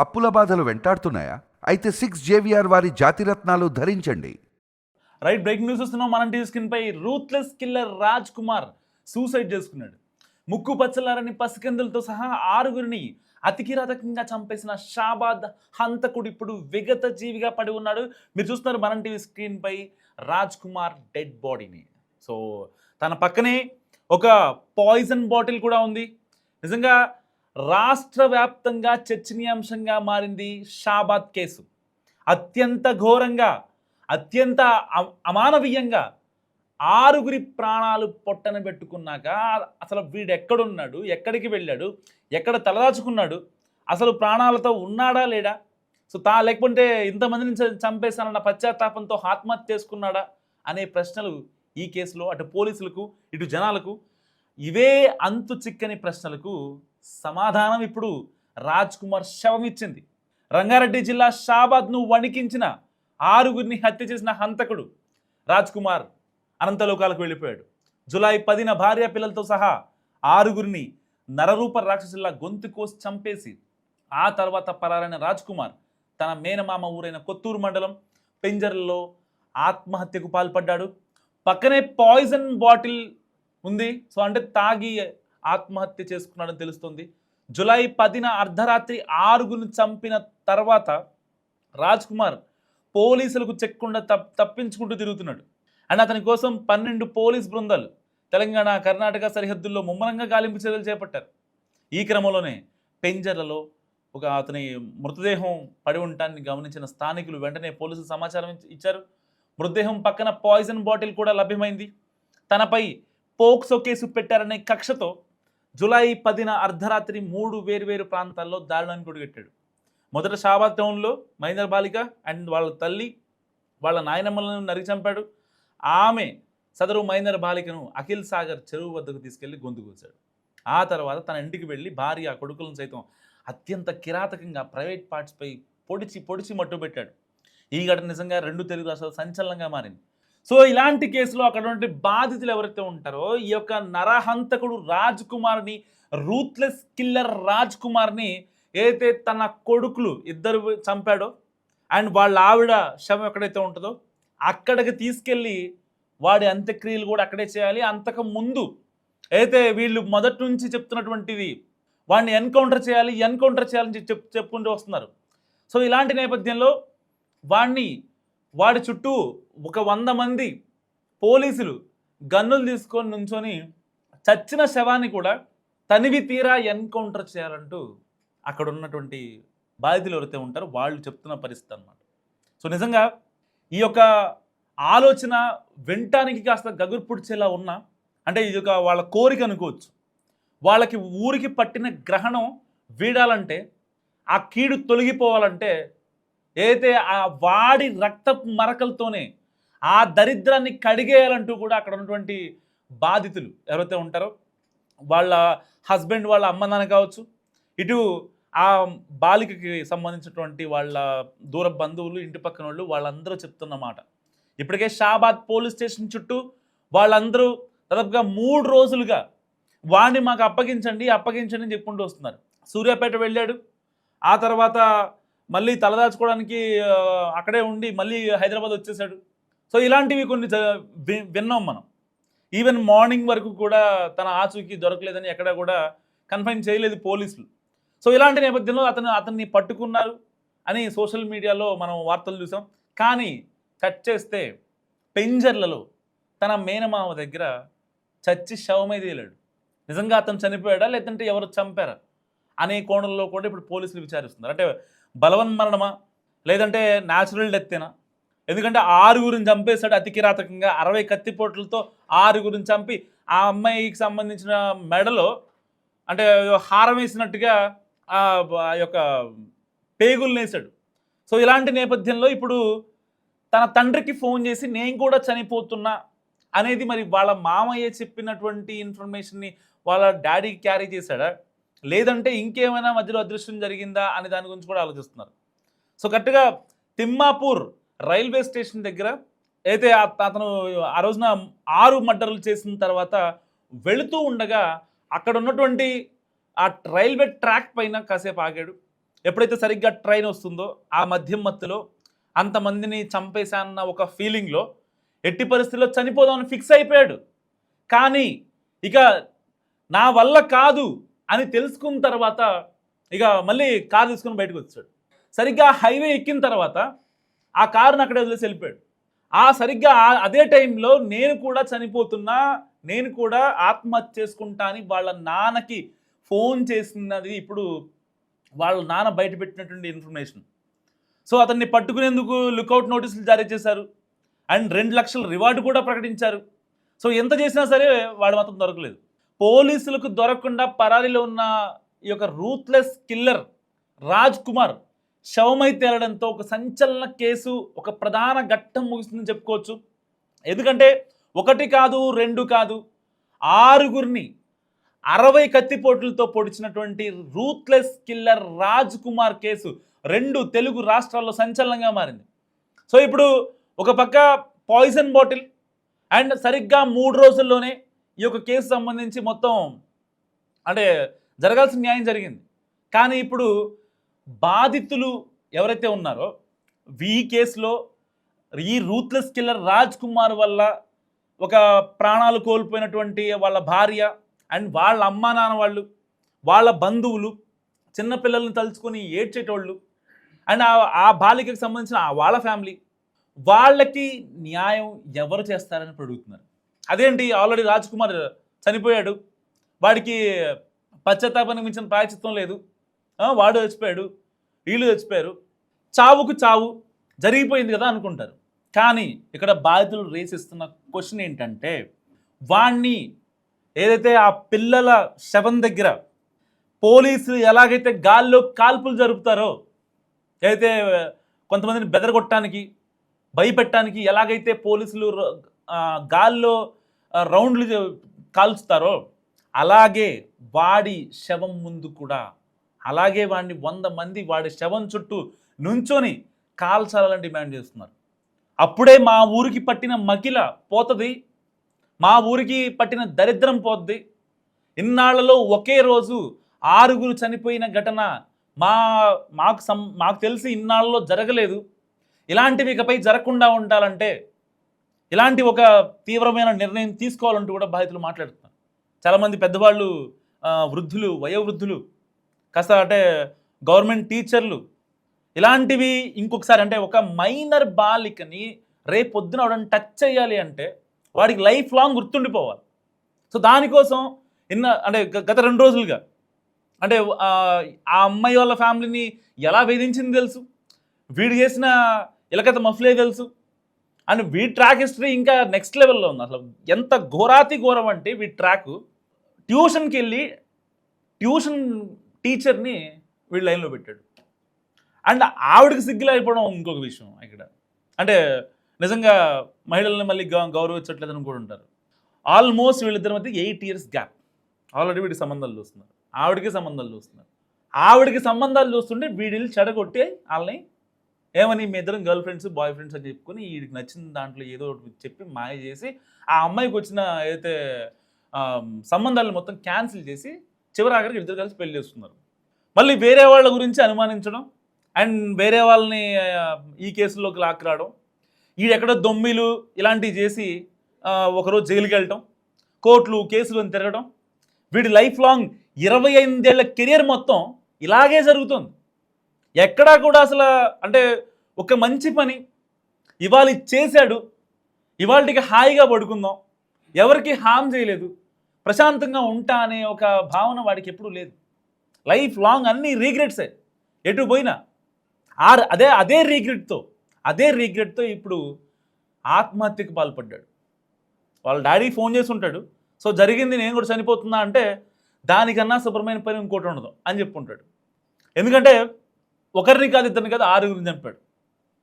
అప్పుల బాధలు వెంటాడుతున్నాయా? అయితే 6 JVR వారి జాతిరత్నాలు ధరించండి. రైట్, బ్రేకింగ్ న్యూస్ వస్తున్నాం. మనం టీవీ స్క్రీన్ పై ruthless killer Raj Kumar suicide చేసుకున్నాడు. ముక్కు పచ్చలారని పసికందులతో సహా 6గురిని అతి కిరాతకంగా చంపేసిన షాబాద్ హంతకుడు ఇప్పుడు విగత జీవిగా పడి ఉన్నాడు. మీరు చూస్తున్నారు మనం టీవీ స్క్రీన్ పై రాజ్ కుమార్ డెడ్ బాడీని. సో తన పక్కనే ఒక పాయిజన్ బాటిల్ కూడా ఉంది. నిజంగా రాష్ట్ర వ్యాప్తంగా చర్చనీయాంశంగా మారింది షాబాద్ కేసు. అత్యంత ఘోరంగా, అత్యంత అమానవీయంగా 6గురి ప్రాణాలు పొట్టన పెట్టుకున్నాక అసలు వీడు ఎక్కడున్నాడు, ఎక్కడికి వెళ్ళాడు, ఎక్కడ తలదాచుకున్నాడు, అసలు ప్రాణాలతో ఉన్నాడా లేడా, సో లేకపోతే ఇంతమందిని చంపేశానన్న పశ్చాత్తాపంతో ఆత్మహత్య చేసుకున్నాడా అనే ప్రశ్నలు ఈ కేసులో అటు పోలీసులకు ఇటు జనాలకు, ఇవే అంతు చిక్కని ప్రశ్నలకు సమాధానం ఇప్పుడు రాజ్ కుమార్ శవం ఇచ్చింది. రంగారెడ్డి జిల్లా షాబాద్ను వణికించిన 6గురిని హత్య చేసిన హంతకుడు రాజ్ కుమార్ అనంతలోకాలకు వెళ్ళిపోయాడు. జూలై 10న భార్య పిల్లలతో సహా 6గురిని నరరూప రాక్షసుల్లా గొంతు కోసి చంపేసి ఆ తర్వాత పరారైన రాజ్ కుమార్ తన మేనమామ ఊరైన కొత్తూరు మండలం పెంజర్లలో ఆత్మహత్యకు పాల్పడ్డాడు. పక్కనే పాయిజన్ బాటిల్ ఉంది. సో అంటే తాగి ఆత్మహత్య చేసుకున్నాడని తెలుస్తుంది. జూలై 10న అర్ధరాత్రి 6గురిని చంపిన తర్వాత రాజ్ కుమార్ పోలీసులకు చెక్కకుండా తప్పించుకుంటూ తిరుగుతున్నాడు. అండ్ అతని కోసం 12 పోలీస్ బృందాలు తెలంగాణ కర్ణాటక సరిహద్దుల్లో ముమ్మరంగా గాలింపు చర్యలు చేపట్టారు. ఈ క్రమంలోనే పెంజర్లలో అతని మృతదేహం పడి ఉండటాన్ని గమనించిన స్థానికులు వెంటనే పోలీసులు సమాచారం ఇచ్చారు. మృతదేహం పక్కన పాయిజన్ బాటిల్ కూడా లభ్యమైంది. తనపై పోక్సో కేసు పెట్టారనే కక్షతో జూలై 10న అర్ధరాత్రి 3 వేర్వేరు ప్రాంతాల్లో దారుణాన్ని కొడిగట్టాడు. మొదట షాబాద్ టౌన్లో మహేందర్ బాలిక అండ్ వాళ్ళ తల్లి వాళ్ళ నాయనమ్మలను నరికి చంపాడు. ఆమె సదరు మహేందర్ బాలికను అఖిల్ సాగర్ చెరువు వద్దకు తీసుకెళ్లి గొంతు కూర్చాడు. ఆ తర్వాత తన ఇంటికి వెళ్ళి భార్య కొడుకులను సైతం అత్యంత కిరాతకంగా ప్రైవేట్ పార్ట్స్పై పొడిచి మట్టుబెట్టాడు. ఈ ఘటన నిజంగా 2 తెలుగు రాష్ట్రాలు సంచలనంగా మారింది. సో ఇలాంటి కేసులో అక్కడ ఉండే బాధితులు ఎవరైతే ఉంటారో ఈ యొక్క నరహంతకుడు రాజ్ కుమార్ని, రూత్లెస్ కిల్లర్ రాజ్ కుమార్ని ఏదైతే తన కొడుకులు 2 చంపాడో అండ్ వాళ్ళ ఆవిడ శవం ఎక్కడైతే ఉంటుందో అక్కడికి తీసుకెళ్ళి వాడి అంత్యక్రియలు కూడా అక్కడే చేయాలి. అంతకు ముందు అయితే వీళ్ళు మొదటి నుంచి చెప్తున్నటువంటిది వాడిని ఎన్కౌంటర్ చేయాలని చెప్పుకుంటూ వస్తున్నారు. సో ఇలాంటి నేపథ్యంలో వాడి చుట్టూ 100 మంది పోలీసులు గన్నులు తీసుకొని నుంచొని చచ్చిన శవాన్ని కూడా తనివి తీరా ఎన్కౌంటర్ చేయాలంటూ అక్కడ ఉన్నటువంటి బాధితులు ఎవరైతే ఉంటారో వాళ్ళు చెప్తున్న పరిస్థితి అన్నమాట. సో నిజంగా ఈ యొక్క ఆలోచన వినటానికి కాస్త గగురు పుడిచేలా ఉన్నా, అంటే ఇది ఒక వాళ్ళ కోరిక అనుకోవచ్చు. వాళ్ళకి ఊరికి పట్టిన గ్రహణం వీడాలంటే, ఆ కీడు తొలగిపోవాలంటే ఏదైతే ఆ వాడి రక్తపు మరకలతోనే ఆ దరిద్రాన్ని కడిగేయాలంటూ కూడా అక్కడ ఉన్నటువంటి బాధితులు ఎవరైతే ఉంటారో వాళ్ళ హస్బెండ్, వాళ్ళ అమ్మ నాన్న కావచ్చు, ఇటు ఆ బాలికకి సంబంధించినటువంటి వాళ్ళ దూర బంధువులు, ఇంటి పక్కన వాళ్ళు, వాళ్ళందరూ చెప్తున్న మాట. ఇప్పటికే షాబాద్ పోలీస్ స్టేషన్ చుట్టూ వాళ్ళందరూ దాదాపుగా 3 రోజులుగా వాడిని మాకు అప్పగించండి అని చెప్పుకుంటూ వస్తున్నారు. సూర్యాపేట వెళ్ళాడు, ఆ తర్వాత మళ్ళీ తలదాచుకోవడానికి అక్కడే ఉండి మళ్ళీ హైదరాబాద్ వచ్చేసాడు. సో ఇలాంటివి కొన్ని విన్నాం మనం. ఈవెన్ మార్నింగ్ వరకు కూడా తన ఆచూకీ దొరకలేదని ఎక్కడ కూడా కన్ఫైన్ చేయలేదు పోలీసులు. సో ఇలాంటి నేపథ్యంలో అతన్ని పట్టుకున్నారు అని సోషల్ మీడియాలో మనం వార్తలు చూసాం. కానీ కట్ చేస్తే పెంజర్లలో తన మేనమామ దగ్గర చచ్చి శవమే తేలాడు. నిజంగా అతను చనిపోయాడా లేదంటే ఎవరు చంపారా అనే కోణంలో కూడా ఇప్పుడు పోలీసులు విచారిస్తున్నారు. అంటే బలవన్మరణమా లేదంటే న్యాచురల్ డెత్తేనా? ఎందుకంటే 6గురిని చంపేశాడు అతి కిరాతకంగా. 60 కత్తిపోట్లతో 6గురిని చంపి ఆ అమ్మాయికి సంబంధించిన మెడలో అంటే హారం వేసినట్టుగా ఆ యొక్క పేగులు వేసాడు. సో ఇలాంటి నేపథ్యంలో ఇప్పుడు తన తండ్రికి ఫోన్ చేసి నేను కూడా చనిపోతున్నా అనేది మరి వాళ్ళ మామయ్య చెప్పినటువంటి ఇన్ఫర్మేషన్ని వాళ్ళ డాడీకి క్యారీ చేశాడా లేదంటే ఇంకేమైనా మధ్యలో అదృష్టం జరిగిందా అనే దాని గురించి కూడా ఆలోచిస్తున్నారు. సో కరెక్ట్గా తిమ్మాపూర్ రైల్వే స్టేషన్ దగ్గర అయితే అతను ఆ రోజున 6 మర్డర్లు చేసిన తర్వాత వెళుతూ ఉండగా అక్కడ ఉన్నటువంటి ఆ రైల్వే ట్రాక్ పైన కాసేపు ఆగాడు. ఎప్పుడైతే సరిగ్గా ట్రైన్ వస్తుందో ఆ మధ్యం మత్తులో అంతమందిని చంపేశాన్న ఒక ఫీలింగ్లో ఎట్టి పరిస్థితుల్లో చనిపోదామని ఫిక్స్ అయిపోయాడు. కానీ ఇక నా వల్ల కాదు అని తెలుసుకున్న తర్వాత ఇక మళ్ళీ కారు తీసుకుని బయటకు వచ్చాడు. సరిగ్గా హైవే ఎక్కిన తర్వాత ఆ కారుని అక్కడే వదిలేసి వెళ్ళిపోయాడు. సరిగ్గా అదే టైంలో నేను కూడా చనిపోతున్నా, నేను కూడా ఆత్మహత్య చేసుకుంటా అని వాళ్ళ నాన్నకి ఫోన్ చేసినది ఇప్పుడు వాళ్ళ నాన్న బయట పెట్టినటువంటి ఇన్ఫర్మేషన్. సో అతన్ని పట్టుకునేందుకు లుకౌట్ నోటీసులు జారీ చేశారు అండ్ 2 లక్షల రివార్డు కూడా ప్రకటించారు. సో ఎంత చేసినా సరే వాడు మాత్రం దొరకలేదు. పోలీసులకు దొరకకుండా పరారీలో ఉన్న ఈ యొక్క రూత్లెస్ కిల్లర్ రాజ్ కుమార్ శవమై తేలడంతో ఒక సంచలన కేసు, ఒక ప్రధాన ఘట్టం ముగిసిందని చెప్పుకోవచ్చు. ఎందుకంటే 1 కాదు 2 కాదు 6గురిని 60 కత్తిపోట్లతో పొడిచినటువంటి ruthless killer Raj Kumar case 2 Telugu రాష్ట్రాల్లో సంచలనంగా మారింది. సో ఇప్పుడు ఒక పక్క పాయిజన్ బాటిల్ అండ్ సరిగ్గా 3 రోజుల్లోనే ఈ యొక్క కేసు సంబంధించి మొత్తం అంటే జరగాల్సిన న్యాయం జరిగింది. కానీ ఇప్పుడు బాధితులు ఎవరైతే ఉన్నారో ఈ కేసులో ఈ రూత్లెస్ కిల్లర్ రాజ్ కుమార్ వల్ల ఒక ప్రాణాలు కోల్పోయినటువంటి వాళ్ళ భార్య అండ్ వాళ్ళ అమ్మా నాన్న వాళ్ళు, వాళ్ళ బంధువులు, చిన్నపిల్లల్ని తలుచుకొని ఏడ్చేటోళ్ళు అండ్ ఆ బాలికకు సంబంధించిన వాళ్ళ ఫ్యామిలీ, వాళ్ళకి న్యాయం ఎవరు చేస్తారని అడుగుతున్నారు. అదేంటి, ఆల్రెడీ రాజ్ కుమార్ చనిపోయాడు, వాడికి పశ్చాత్తాపానికి మించిన ప్రాయచిత్తం లేదు, వాడు చచ్చిపోయాడు, వీళ్ళు చచ్చిపోయారు, చావుకు చావు జరిగిపోయింది కదా అనుకుంటారు. కానీ ఇక్కడ బాధితులు రేసిస్తున్న క్వశ్చన్ ఏంటంటే, వాణ్ణి ఏదైతే ఆ పిల్లల శవం దగ్గర పోలీసులు ఎలాగైతే గాల్లో కాల్పులు జరుపుతారో, ఏదైతే కొంతమందిని బెదరగొట్టడానికి భయపెట్టడానికి ఎలాగైతే పోలీసులు గాల్లో రౌండ్లు కాల్చుతారో, అలాగే వాడి శవం ముందు కూడా అలాగే వాడిని 100 మంది వాడి శవం చుట్టూ నుంచొని కాల్చాలని డిమాండ్ చేస్తున్నారు. అప్పుడే మా ఊరికి పట్టిన మకిల పోతుంది, మా ఊరికి పట్టిన దరిద్రం పోద్ది. ఇన్నాళ్లలో ఒకే రోజు 6గురు చనిపోయిన ఘటన మాకు తెలిసి ఇన్నాళ్ళలో జరగలేదు. ఇలాంటివి ఇకపై జరగకుండా ఉండాలంటే ఇలాంటి ఒక తీవ్రమైన నిర్ణయం తీసుకోవాలంటూ కూడా బాధితులు మాట్లాడుతున్నారు. చాలామంది పెద్దవాళ్ళు, వృద్ధులు, వయోవృద్ధులు, కాస్త అంటే గవర్నమెంట్ టీచర్లు, ఇలాంటివి ఇంకొకసారి అంటే ఒక మైనర్ బాలికని రేపొద్దున వాడిని టచ్ చేయాలి అంటే వాడికి లైఫ్ లాంగ్ గుర్తుండిపోవాలి. సో దానికోసం అంటే గత 2 రోజులుగా అంటే ఆ అమ్మాయి వాళ్ళ ఫ్యామిలీని ఎలా వేధించింది తెలుసు, వీడు చేసిన ఇలకత మఫ్లే తెలుసు అండ్ వీడి ట్రాక్ హిస్టరీ ఇంకా నెక్స్ట్ లెవెల్లో ఉంది. అసలు ఎంత ఘోరాతి ఘోరం అంటే వీడి ట్రాక్, ట్యూషన్కి వెళ్ళి ట్యూషన్ టీచర్ని వీడు లైన్లో పెట్టాడు అండ్ ఆవిడకి సిగ్గులు అయిపోవడం ఇంకొక విషయం. ఇక్కడ అంటే నిజంగా మహిళల్ని మళ్ళీ గౌరవించట్లేదు అని కూడా ఉంటారు. ఆల్మోస్ట్ వీళ్ళిద్దరి మధ్య 8 years గ్యాప్. ఆల్రెడీ వీడికి సంబంధాలు చూస్తున్నారు, ఆవిడకి సంబంధాలు చూస్తున్నారు. ఆవిడకి సంబంధాలు చూస్తుంటే వీడిని చెడగొట్టి వాళ్ళని ఏమని మీ ఇద్దరం గర్ల్ ఫ్రెండ్స్ బాయ్ ఫ్రెండ్స్ అని చెప్పుకొని వీడికి నచ్చిన దాంట్లో ఏదో ఒకటి చెప్పి మాయ చేసి ఆ అమ్మాయికి వచ్చిన ఏదైతే సంబంధాలను మొత్తం క్యాన్సిల్ చేసి చివరి ఆఖరికి ఇద్దరు కలిసి పెళ్లి చేస్తున్నారు. మళ్ళీ వేరే వాళ్ళ గురించి అనుమానించడం అండ్ వేరే వాళ్ళని ఈ కేసుల్లోకి లాక్కురావడం, వీడెక్కడో దొమ్మిలు ఇలాంటివి చేసి ఒకరోజు జైలుకి వెళ్ళటం, కోర్టులు కేసులు అని తిరగడం, వీడి లైఫ్ లాంగ్ 25 ఏళ్ల కెరియర్ మొత్తం ఇలాగే జరుగుతుంది. ఎక్కడా కూడా అసలు అంటే ఒక మంచి పని ఇవాళ చేశాడు, ఇవాళకి హాయిగా పడుకుందాం, ఎవరికి హామ్ చేయలేదు, ప్రశాంతంగా ఉంటా అనే ఒక భావన వాడికి ఎప్పుడూ లేదు. లైఫ్ లాంగ్ అన్ని రీగ్రెట్సే, ఎటు పోయినా అదే రీగ్రెట్తో ఇప్పుడు ఆత్మహత్యకు పాల్పడ్డాడు. వాళ్ళ డాడీ ఫోన్ చేసి ఉంటాడు, సో జరిగింది నేను కూడా చనిపోతున్నా అంటే దానికన్నా శుభ్రమైన పని ఇంకోటి ఉండదు అని చెప్పుంటాడు. ఎందుకంటే ఒకరిని కాదు ఇద్దరిని కాదు 6గురిని చంపాడు.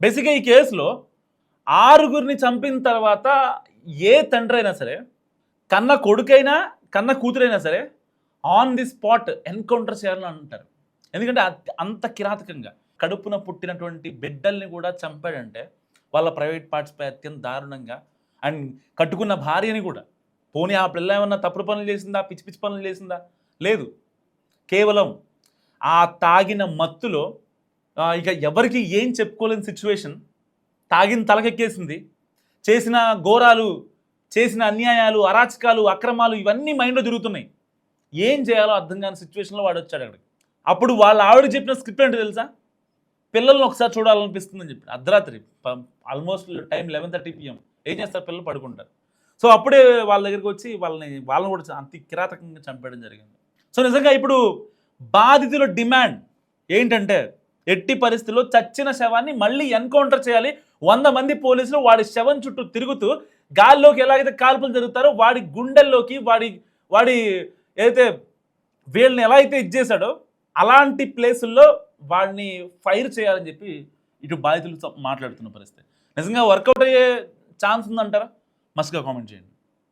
బేసిక్గా ఈ కేసులో 6గురిని చంపిన తర్వాత ఏ తండ్రి అయినా సరే, కన్న కొడుకైనా కన్న కూతురైనా సరే ఆన్ ది స్పాట్ ఎన్కౌంటర్ చేయాలని అంటారు. ఎందుకంటే అంత కిరాతకంగా కడుపున పుట్టినటువంటి బిడ్డల్ని కూడా చంపాడంటే వాళ్ళ ప్రైవేట్ పార్ట్స్పై అత్యంత దారుణంగా అండ్ కట్టుకున్న భార్యని కూడా, పోనీ ఆ పిల్ల ఏమన్నా తప్పుడు పనులు చేసిందా, పిచ్చి పిచ్చి పనులు చేసిందా, లేదు, కేవలం ఆ తాగిన మత్తులో ఇక ఎవరికి ఏం చెప్పుకోలేని సిచ్యువేషన్, తాగిన తలకెక్కేసింది, చేసిన ఘోరాలు, చేసిన అన్యాయాలు, అరాచకాలు, అక్రమాలు ఇవన్నీ మైండ్లో తిరుగుతున్నాయి. ఏం చేయాలో అర్థం కాని సిచ్యువేషన్లో వాడు వచ్చాడు అక్కడికి. అప్పుడు వాళ్ళ ఆవిడ చెప్పిన స్క్రిప్ట్ ఏంటో తెలుసా? పిల్లల్ని ఒకసారి చూడాలనిపిస్తుందని చెప్పి అర్ధరాత్రి ఆల్మోస్ట్ టైం 11:30 PM. ఏం చేస్తారు? పిల్లలు పడుకుంటారు. సో అప్పుడే వాళ్ళ దగ్గరికి వచ్చి వాళ్ళని కూడా అంత కిరాతకంగా చంపేయడం జరిగింది. సో నిజంగా ఇప్పుడు బాధితుల డిమాండ్ ఏంటంటే ఎట్టి పరిస్థితుల్లో చచ్చిన శవాన్ని మళ్ళీ ఎన్కౌంటర్ చేయాలి. 100 మంది పోలీసులు వాడి శవం చుట్టూ తిరుగుతూ గాల్లోకి ఎలాగైతే కాల్పులు జరుగుతారో వాడి గుండెల్లోకి వాడి ఏదైతే వీళ్ళని ఎలా అయితే ఇచ్చేసాడో అలాంటి ప్లేసుల్లో వాడిని ఫైర్ చేయాలని చెప్పి ఇటు బాధితులు మాట్లాడుతున్న పరిస్థితి. నిజంగా వర్కౌట్ అయ్యే ఛాన్స్ ఉందంటారా? మస్తుగా కామెంట్ చేయండి.